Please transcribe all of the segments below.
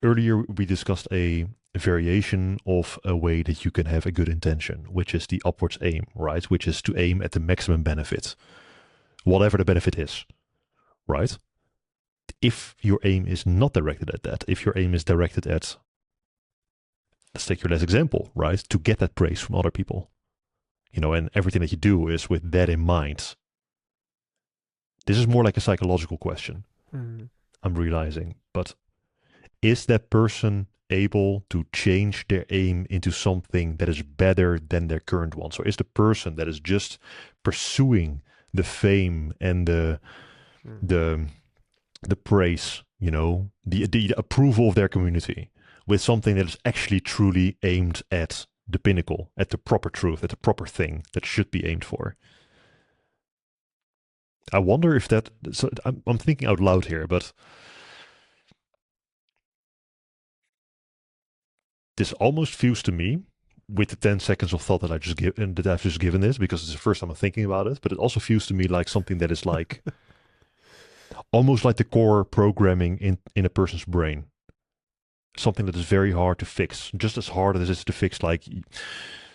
earlier we discussed a variation of a way that you can have a good intention, which is the upwards aim, right? Which is to aim at the maximum benefit, whatever the benefit is, right? If your aim is not directed at that, if your aim is directed at, let's take your last example, right? To get that praise from other people, and everything that you do is with that in mind. This is more like a psychological question, Mhm. I'm realizing. But is that person able to change their aim into something that is better than their current one? So is the person that is just pursuing the fame and Mhm. the the praise, the approval of their community with something that is actually truly aimed at the pinnacle, at the proper truth, at the proper thing that should be aimed for? I wonder if that. So I'm thinking out loud here, but this almost feels to me, with the 10 seconds of thought that I've just given this, because it's the first time I'm thinking about it, but it also feels to me like something that is like almost like the core programming in a person's brain. Something that is very hard to fix, just as hard as it is to fix like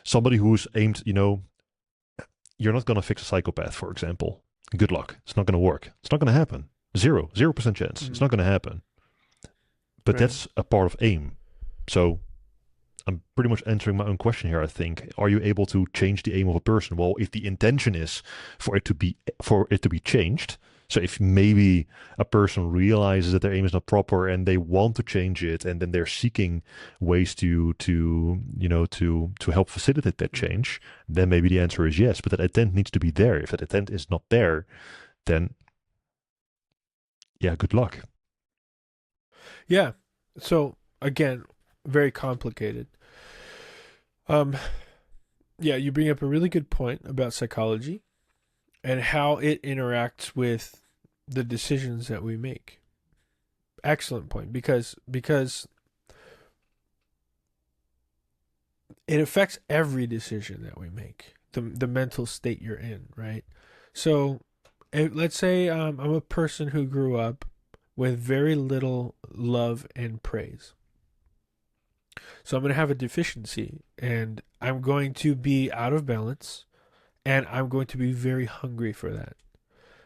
somebody who's aimed, you're not going to fix a psychopath, for example. Good luck. It's not going to work. It's not going to happen. 0% chance. It's not Mhm. going to happen. But Right. that's a part of aim. So I'm pretty much answering my own question here. I think, are you able to change the aim of a person? Well, if the intention is for it to be changed, so if maybe a person realizes that their aim is not proper and they want to change it, and then they're seeking ways to help facilitate that Mhm. change, then maybe the answer is yes. But that intent needs to be there. If that intent is not there, then yeah, good luck. Yeah. So again, very complicated. Um, yeah, you bring up a really good point about psychology and how it interacts with the decisions that we make. Excellent point because it affects every decision that we make. The mental state you're in, right? So, let's say I'm a person who grew up with very little love and praise. So I'm going to have a deficiency and I'm going to be out of balance and I'm going to be very hungry for that.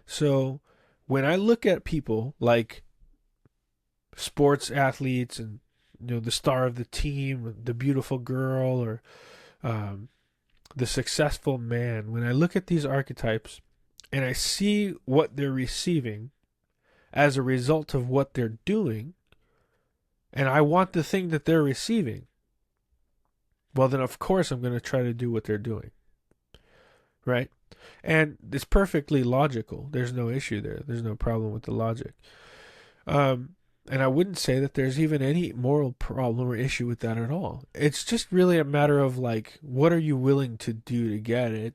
So when I look at people like sports athletes and the star of the team, the beautiful girl, or um, the successful man, when I look at these archetypes and I see what they're receiving as a result of what they're doing, and I want the thing that they're receiving, well, then of course I'm going to try to do what they're doing, right? And it's perfectly logical. There's no issue there. There's no problem with the logic. Um, and I wouldn't say that there's even any moral problem or issue with that at all. It's just really a matter of like, what are you willing to do to get it?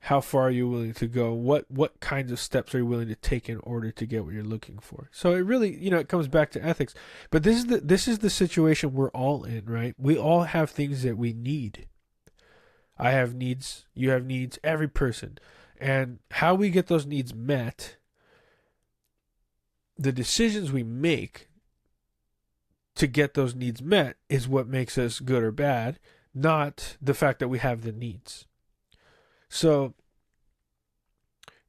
How far are you willing to go? What kinds of steps are you willing to take in order to get what you're looking for? So it really, it comes back to ethics. But this is the situation we're all in, right? We all have things that we need. I have needs, you have needs, every person. And how we get those needs met, the decisions we make to get those needs met is what makes us good or bad, not the fact that we have the needs. So,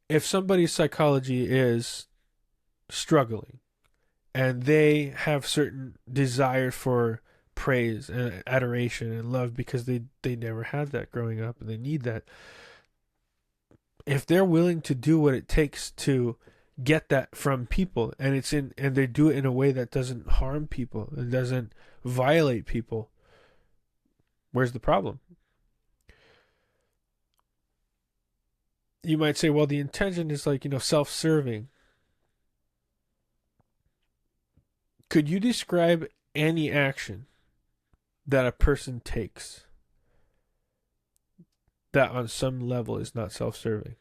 if somebody's psychology is struggling and they have certain desire for praise and adoration and love because they never had that growing up and they need that, if they're willing to do what it takes to get that from people and they do it in a way that doesn't harm people and doesn't violate people, where's the problem? You might say, well, the intention is like, self-serving. Could you describe any action that a person takes that on some level is not self-serving?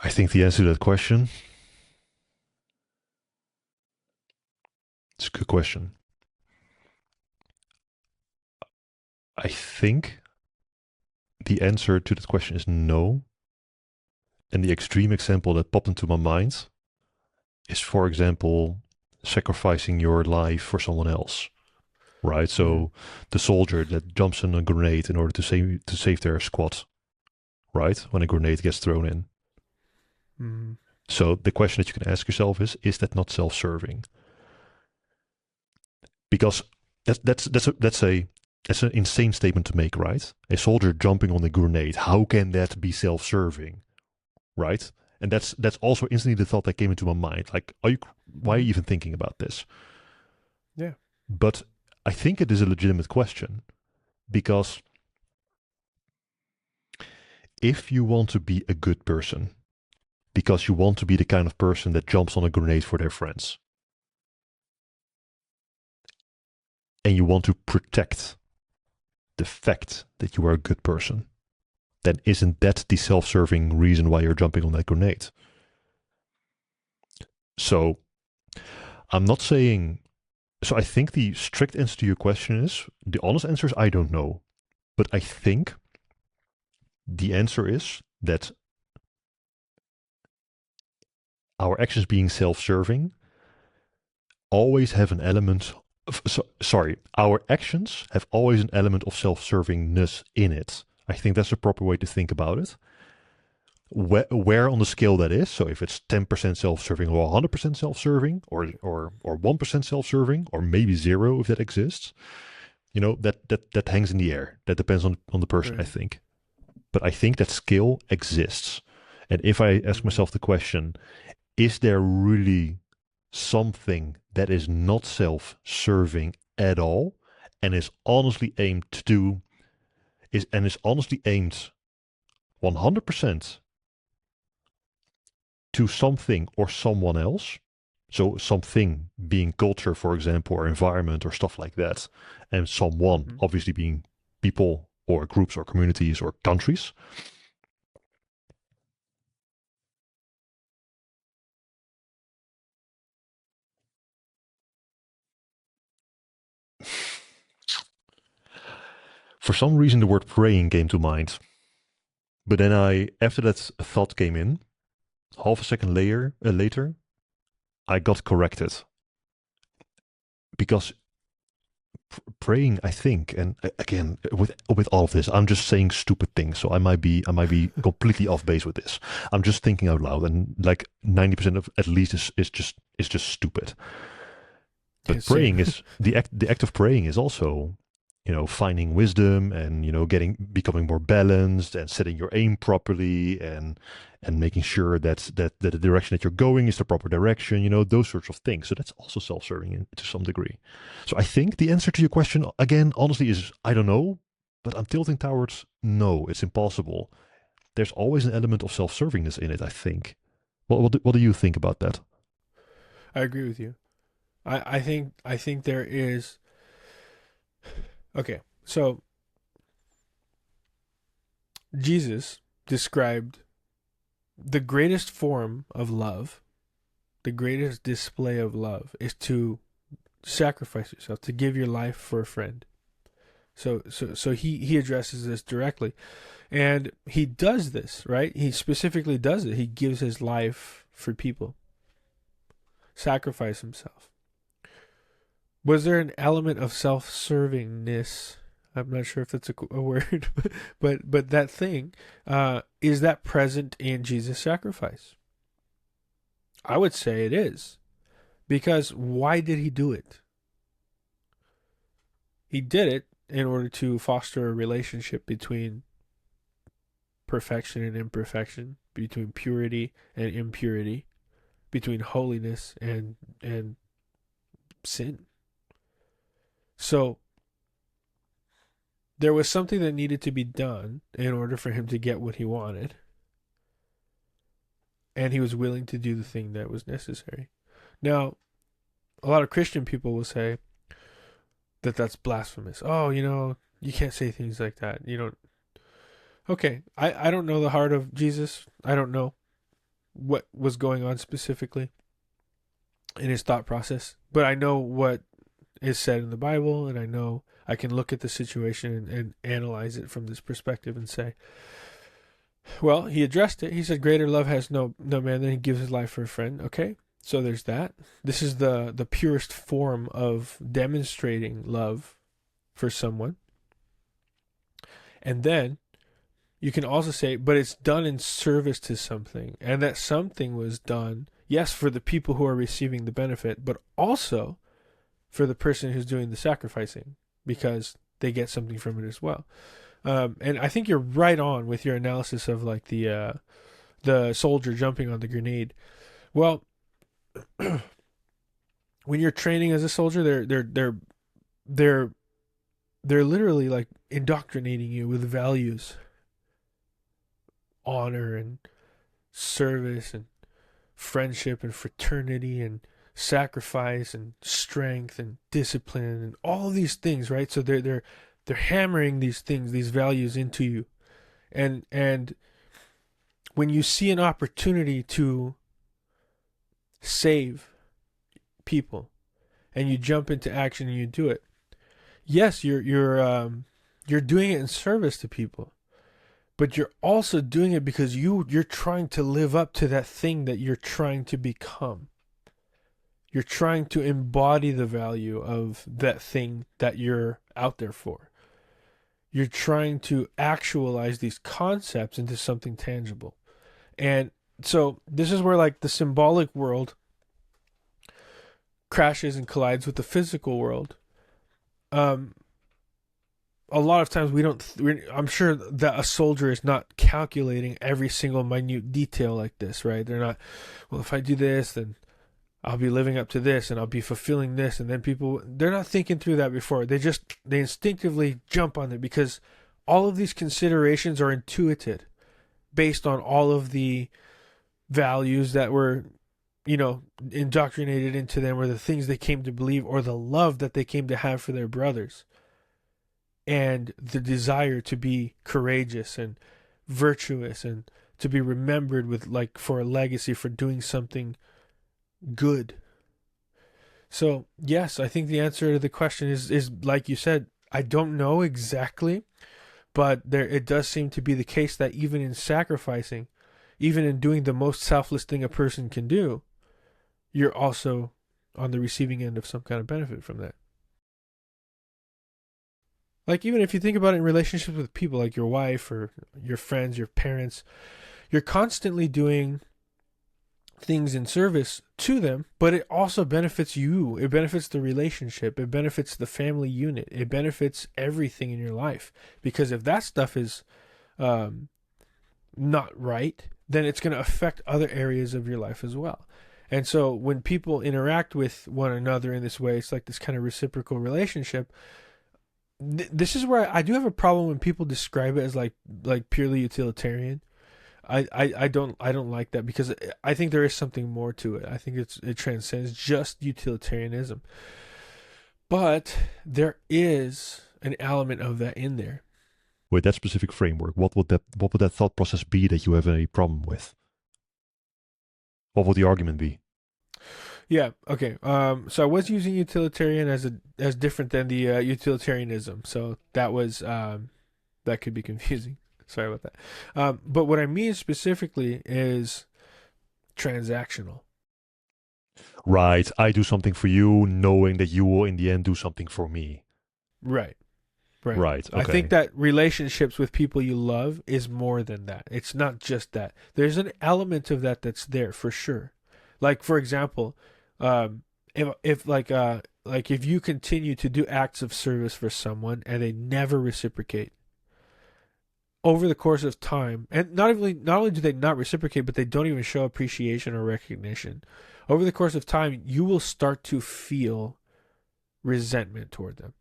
I think the answer to that question, it's a good question. I think the answer to that question is no, And the extreme example that popped into my mind is, for example, sacrificing your life for someone else, right? Mm-hmm. So the soldier that jumps on a grenade in order to save their squad, right? When a grenade gets thrown in. Mm-hmm. So the question that you can ask yourself is that not self-serving? Because that's an insane statement to make, right? A soldier jumping on a grenade, how can that be self-serving, right? And that's also instantly the thought that came into my mind. Like, why are Mm-hmm. you even thinking about this? Yeah. But I think it is a legitimate question because if you want to be a good person, because you want to be the kind of person that jumps on a grenade for their friends, and you want to protect the fact that you are a good person, then isn't that the self-serving reason why you're jumping on that grenade? So I'm not saying. So I think the strict answer to your question is the honest answer is I don't know, but I think the answer is that our actions being self-serving always have an element of, sorry, our actions have always an element of self-servingness in it. I think that's the proper way to think about it. Where on the scale that is, so if it's 10% self-serving or 100% self-serving or 1% self-serving or maybe zero if that exists, that hangs in the air. That depends on the person, I Right. think. But I think that scale exists. And if I ask Mm-hmm. myself the question, is there really something that is not self-serving at all and is honestly aimed to do is honestly aimed 100% to something or someone else? So something being culture, for example, or environment or stuff like that, and someone Mm-hmm. obviously being people or groups or communities or countries. For some reason, the word praying came to mind. But then after that thought came in, half a second later, I got corrected because praying, I think, and again, with all of this, I'm just saying stupid things, so I might be completely off base with this. I'm just thinking out loud, and like 90% of at least is just stupid. Yeah, But same. praying is the act of praying is also, finding wisdom and becoming more balanced and setting your aim properly and making sure that the direction that you're going is the proper direction, those sorts of things. So that's also self-serving to some degree. So I think the answer to your question again, honestly, is I don't know, but I'm tilting towards no, it's impossible. There's always an element of self-servingness in it, I think. What do you think about that? I agree with you. I think there is. Okay, so Jesus described the greatest form of love, the greatest display of love is to sacrifice yourself, to give your life for a friend. So he addresses this directly, and he does this right. He specifically does it. He gives his life for people, sacrifice himself. Was there an element of self-servingness? I'm not sure if that's a word, but that thing is that present in Jesus' sacrifice? I would say it is, because why did he do it? He did it in order to foster a relationship between perfection and imperfection, between purity and impurity, between holiness and sin. So there was something that needed to be done in order for him to get what he wanted, and he was willing to do the thing that was necessary. Now, a lot of Christian people will say that that's blasphemous. Oh, you can't say things like that. You don't. Okay, I don't know the heart of Jesus. I don't know what was going on specifically in his thought process, but I know what is said in the Bible, and I know I can look at the situation and analyze it from this perspective and say, Well, he addressed it. He said, "Greater love has no man than he gives his life for a friend." Okay, so there's that. This is the purest form of demonstrating love for someone. And then you can also say, but it's done in service to something, and that something was done, yes, for the people who are receiving the benefit, but also for the person who's doing the sacrificing, because they get something from it as well. And I think you're right on with your analysis of like the soldier jumping on the grenade. Well, when you're training as a soldier, they're they're literally like indoctrinating you with values, honor and service and friendship and fraternity and sacrifice and strength and discipline and all of these things, right? So they're hammering these things, these values into you. And when you see an opportunity to save people and you jump into action and you do it, yes, you're doing it in service to people, but you're also doing it because you're trying to live up to that thing that you're trying to become. You're trying to embody the value of that thing that you're out there for. You're trying to actualize these concepts into something tangible. And so this is where like the symbolic world crashes and collides with the physical world. Um, a lot of times we don't. I'm sure that a soldier is not calculating every single minute detail like this, right? They're not. Well, if I do this, then I'll be living up to this, and I'll be fulfilling this, and then people. They're not thinking through that before. They instinctively jump on it because all of these considerations are intuited, based on all of the values that were, indoctrinated into them, or the things they came to believe, or the love that they came to have for their brothers, and the desire to be courageous and virtuous and to be remembered with like for a legacy for doing something good. So yes, I think the answer to the question is like you said, I don't know exactly, but there it does seem to be the case that even in sacrificing, even in doing the most selfless thing a person can do, you're also on the receiving end of some kind of benefit from that. Like even if you think about it in relationships with people like your wife or your friends, your parents, you're constantly doing things in service to them, but it also benefits you. It benefits the relationship. It benefits the family unit. It benefits everything in your life. Because if that stuff is um, not right, then it's going to affect other areas of your life as well. And so when people interact with one another in this way, it's like this kind of reciprocal relationship. This is where I do have a problem when people describe it as like purely utilitarian. I don't like that because I think there is something more to it. I think it transcends just utilitarianism. But there is an element of that in there. With that specific framework, what would that thought process be that you have a problem with? What would the argument be? Yeah. Okay. So I was using utilitarian as different than the utilitarianism. So that was that could be confusing. Sorry about that. But what I mean specifically is transactional. Right, I do something for you, knowing that you will in the end do something for me. Right. Right. Right. I think Okay. that relationships with people you love is more than that. It's not just that. There's an element of that that's there for sure. Like for example, if like if you continue to do acts of service for someone and they never reciprocate over the course of time, and not only do they not reciprocate, but they don't even show appreciation or recognition. Over the course of time, you will start to feel resentment toward them.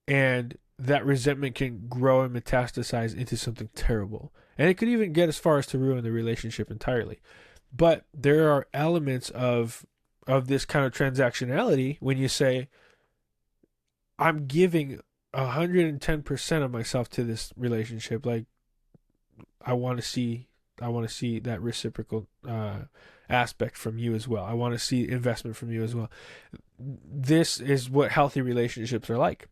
And that resentment can grow and metastasize into something terrible. And it could even get as far as to ruin the relationship entirely. But there are elements of this kind of transactionality when you say, I'm giving 110% of myself to this relationship. Like I want to see that reciprocal aspect from you as well. I want to see investment from you as well. This is what healthy relationships are like.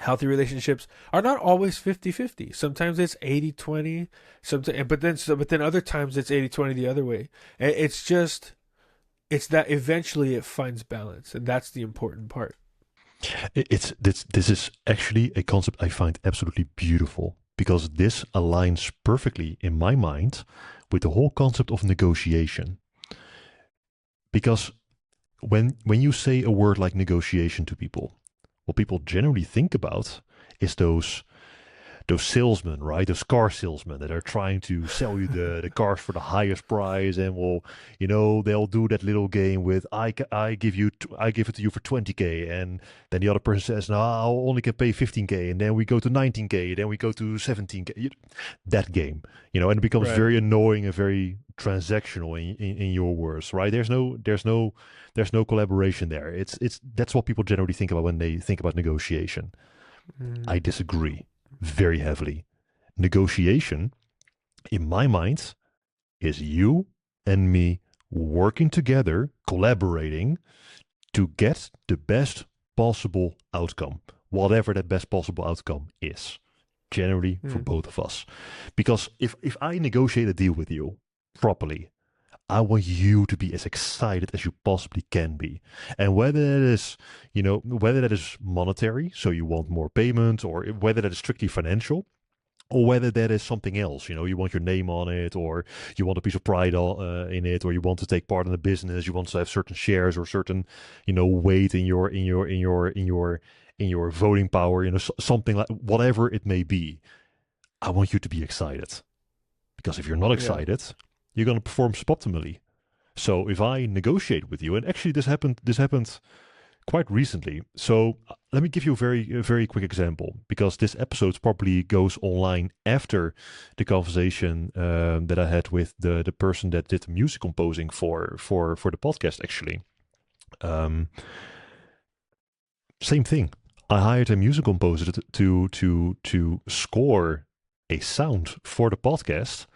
Healthy relationships are not always 50-50. Sometimes it's 80-20. Sometimes, but then other times it's 80-20 the other way. It's just, it's that eventually it finds balance, and that's the important part. It's this is actually a concept I find absolutely beautiful because this aligns perfectly in my mind with the whole concept of negotiation. Because when you say a word like negotiation to people, what people generally think about is those salesmen, right? Those car salesmen that are trying to sell you the cars for the highest price, and will, they'll do that little game with I give you I give it to you for 20K, and then the other person says no, I only can pay 15K, and then we go to 19K, then we go to 17K. That game, and it becomes Right. very annoying and very transactional in your words, right? There's no collaboration there. It's that's what people generally think about when they think about negotiation. I Mm, disagree very heavily. Negotiation, in my mind, is you and me working together, collaborating to get the best possible outcome, whatever that best possible outcome is, generally for mm, both of us. Because if I negotiate a deal with you properly, I want you to be as excited as you possibly can be. And whether that is monetary, so you want more payment, or whether that is strictly financial, or whether that is something else, you want your name on it, or you want a piece of pride in it, or you want to take part in the business, you want to have certain shares or certain, weight in your voting power, something like whatever it may be. I want you to be excited because if you're not yeah. excited, you're going to perform suboptimally. So if I negotiate with you, and actually this happened quite recently. So let me give you a very quick example because this episode probably goes online after the conversation that I had with the person that did the music composing for the podcast. Actually, um, same thing. I hired a music composer to score a sound for the podcast,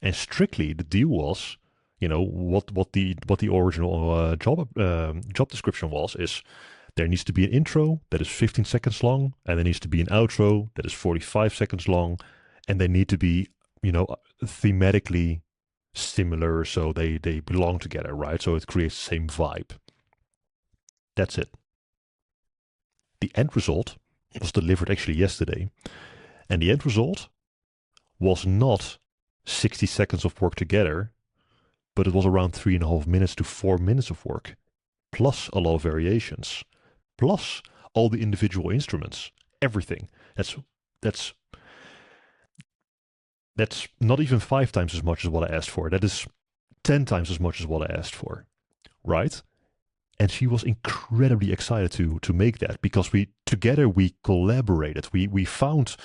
and strictly the deal was, what the original job description was is there needs to be an intro that is 15 seconds long, and there needs to be an outro that is 45 seconds long, and they need to be, thematically similar, so they belong together, right? So it creates the same vibe. That's it. The end result was delivered actually yesterday, and the end result was not 60 seconds of work together, but it was around 3.5 minutes to 4 minutes of work, plus a lot of variations, plus all the individual instruments, everything. That's that's not even 5 times as much as what I asked for. That is 10 times as much as what I asked for, right? And she was incredibly excited to make that because we collaborated. We found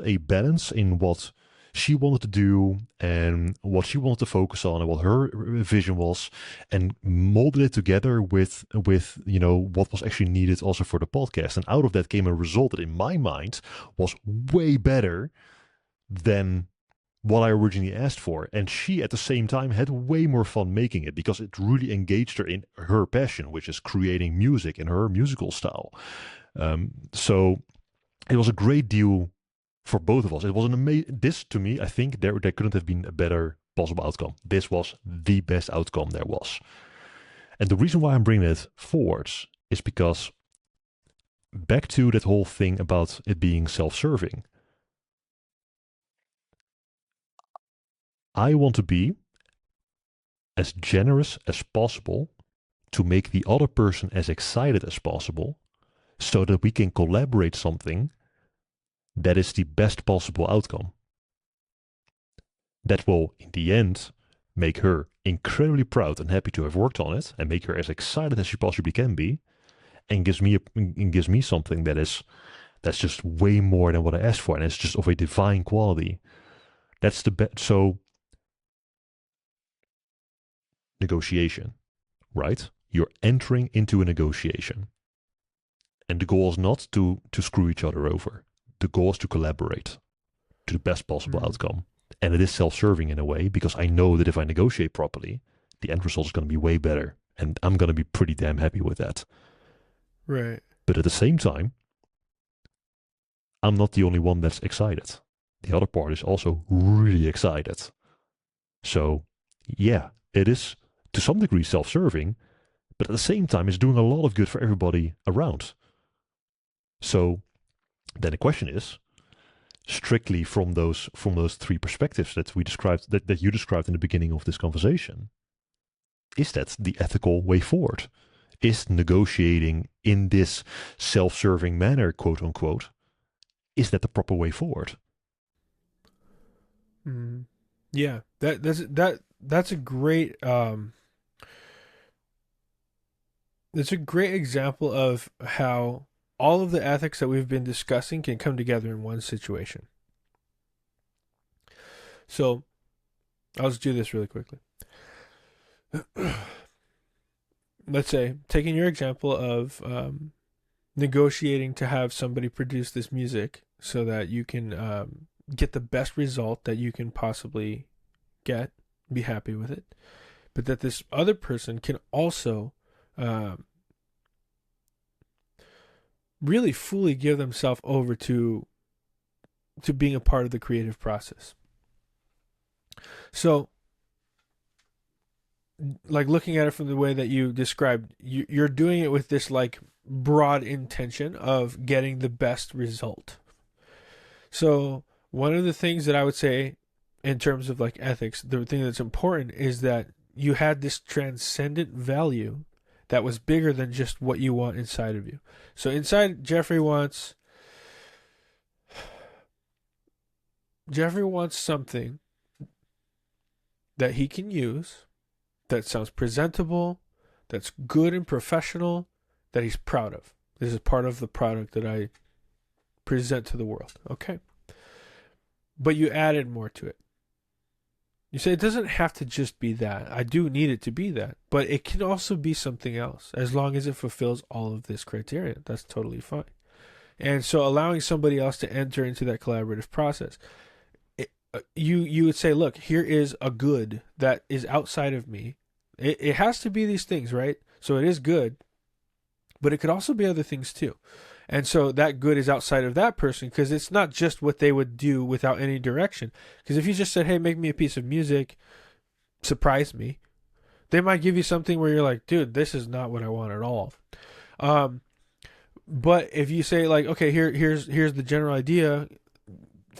a balance in what she wanted to do and what she wanted to focus on and what her vision was, and molded it together with what was actually needed also for the podcast. And out of that came a result that in my mind was way better than what I originally asked for. And she, at the same time, had way more fun making it because it really engaged her in her passion, which is creating music in her musical style. So it was a great deal for both of us. It was an amazing. This, to me, I think there couldn't have been a better possible outcome. This was the best outcome there was. And the reason why I'm bringing it forwards is because back to that whole thing about it being self-serving, I want to be as generous as possible to make the other person as excited as possible so that we can collaborate something that is the best possible outcome. That will, in the end, make her incredibly proud and happy to have worked on it and make her as excited as she possibly can be, and gives me something that's just way more than what I asked for, and it's just of a divine quality. That's the best. So negotiation, right? You're entering into a negotiation. And the goal is not to screw each other over. The goal is to collaborate to the best possible Mm, outcome. And it is self-serving in a way because I know that if I negotiate properly, the end result is going to be way better. And I'm going to be pretty damn happy with that. right. But at the same time, I'm not the only one that's excited. The other part is also really excited. So, yeah, it is to some degree self serving, but at the same time, it's doing a lot of good for everybody around. So, then the question is, strictly from those three perspectives that we described that you described in the beginning of this conversation, is that the ethical way forward? Is negotiating in this self-serving manner, quote unquote, is that the proper way forward? Mm. Yeah, that's a great it's a great example of how all of the ethics that we've been discussing can come together in one situation. So I'll just do this really quickly. Let's say, taking your example of negotiating to have somebody produce this music so that you can get the best result that you can possibly get, be happy with it, but that this other person can also really fully give themselves over to being a part of the creative process. So, like looking at it from the way that you described, you're doing it with this like broad intention of getting the best result. So, one of the things that I would say in terms of like ethics, the thing that's important is that you had this transcendent value that was bigger than just what you want inside of you. So inside Jeffrey wants something that he can use that sounds presentable, that's good and professional, that he's proud of. This is part of the product that I present to the world. Okay. But you added more to it. You say it doesn't have to just be that. I do need it to be that, but it can also be something else as long as it fulfills all of this criteria. That's totally fine. And so allowing somebody else to enter into that collaborative process, you would say, look, here is a good that is outside of me. It has to be these things, right? So it is good, but it could also be other things too. And so that good is outside of that person because it's not just what they would do without any direction. Because if you just said, hey, make me a piece of music, surprise me, they might give you something where you're like, dude, this is not what I want at all. But if you say like, okay, here's the general idea,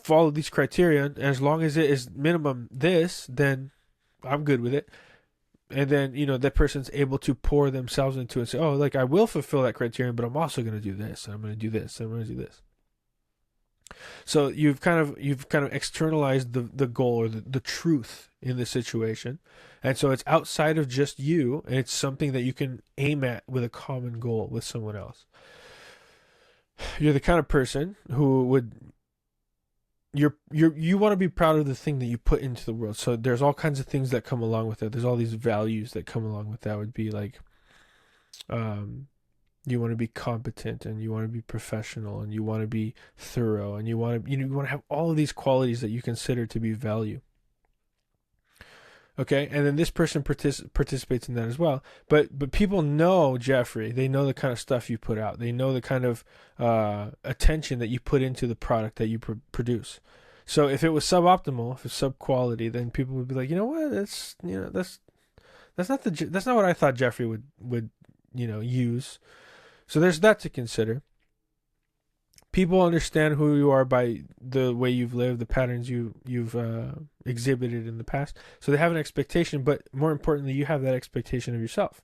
follow these criteria, and as long as it is minimum this, then I'm good with it. And then that person's able to pour themselves into it and say, oh, like I will fulfill that criterion, but I'm also going to do this, and I'm going to do this, and I'm going to do this. So you've kind of externalized the goal or the truth in the situation, and so it's outside of just you, and it's something that you can aim at with a common goal with someone else. You're the kind of person who would you want to be proud of the thing that you put into the world. So there's all kinds of things that come along with it. There's all these values that come along with that. Would be like, you want to be competent, and you want to be professional, and you want to be thorough, and you want to have all of these qualities that you consider to be value. Okay, and then this person participates in that as well. But people know Jeffrey. They know the kind of stuff you put out. They know the kind of attention that you put into the product that you produce. So if it was suboptimal, if it's sub quality, then people would be like, you know what? That's that's not what I thought Jeffrey would use. So there's that to consider. People understand who you are by the way you've lived, the patterns you've exhibited in the past. So they have an expectation, but more importantly, you have that expectation of yourself.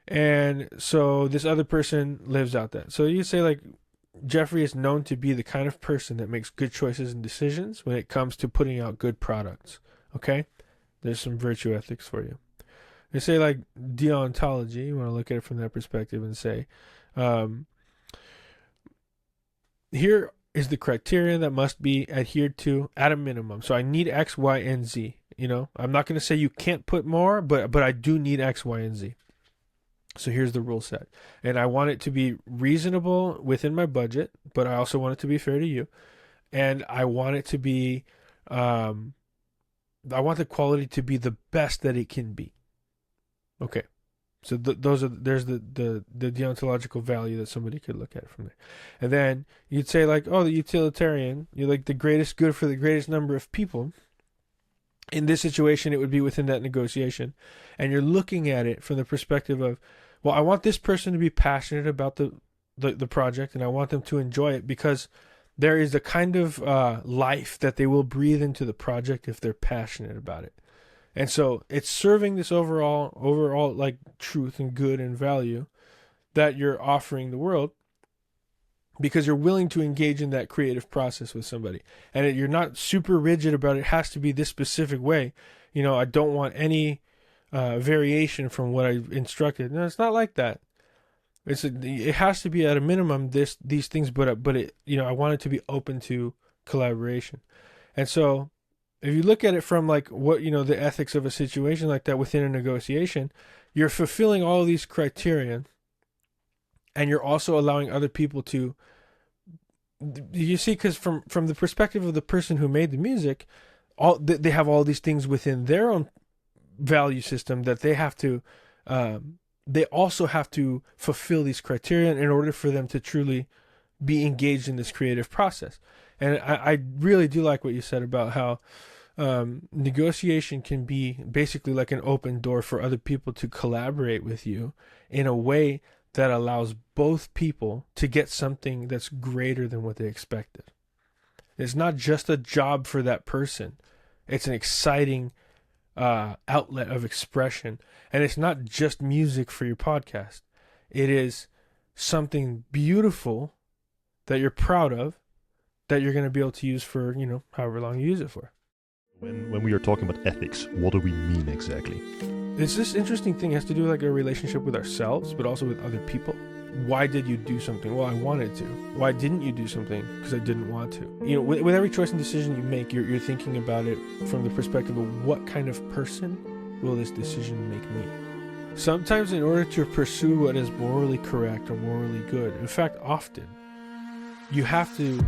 And so this other person lives out that. So you say like Jeffrey is known to be the kind of person that makes good choices and decisions when it comes to putting out good products. Okay? There's some virtue ethics for you. You say like deontology, you want to look at it from that perspective and say, here is the criteria that must be adhered to at a minimum. So I need X, Y, and Z. I'm not going to say you can't put more, but I do need X, Y, and Z. So here's the rule set. And I want it to be reasonable within my budget, but I also want it to be fair to you. And I want it to be, I want the quality to be the best that it can be. Okay. So there's the deontological value that somebody could look at from there. And then you'd say like, oh, the utilitarian, you're like the greatest good for the greatest number of people. In this situation, it would be within that negotiation. And you're looking at it from the perspective of, well, I want this person to be passionate about the project, and I want them to enjoy it because there is a kind of life that they will breathe into the project if they're passionate about it. And so it's serving this overall like truth and good and value that you're offering the world because you're willing to engage in that creative process with somebody. And you're not super rigid about it has to be this specific way. You know, I don't want any variation from what I instructed. No, it's not like that. It has to be at a minimum these things, but it, you know, I want it to be open to collaboration. And so if you look at it from like what, you know, the ethics of a situation like that within a negotiation, you're fulfilling all of these criteria, and you're also allowing other people to, you see, because from the perspective of the person who made the music, they have all these things within their own value system that they have to they also have to fulfill these criteria in order for them to truly be engaged in this creative process. And I really do like what you said about how negotiation can be basically like an open door for other people to collaborate with you in a way that allows both people to get something that's greater than what they expected. It's not just a job for that person. It's an exciting outlet of expression. And it's not just music for your podcast. It is something beautiful that you're proud of, that you're going to be able to use for, you know, however long you use it for. When we are talking about ethics, what do we mean exactly? It's this interesting thing. It has to do with like a relationship with ourselves, but also with other people. Why did you do something? Well, I wanted to. Why didn't you do something? Because I didn't want to. You know, with every choice and decision you make, you're thinking about it from the perspective of what kind of person will this decision make me? Sometimes in order to pursue what is morally correct or morally good, in fact, often, you have to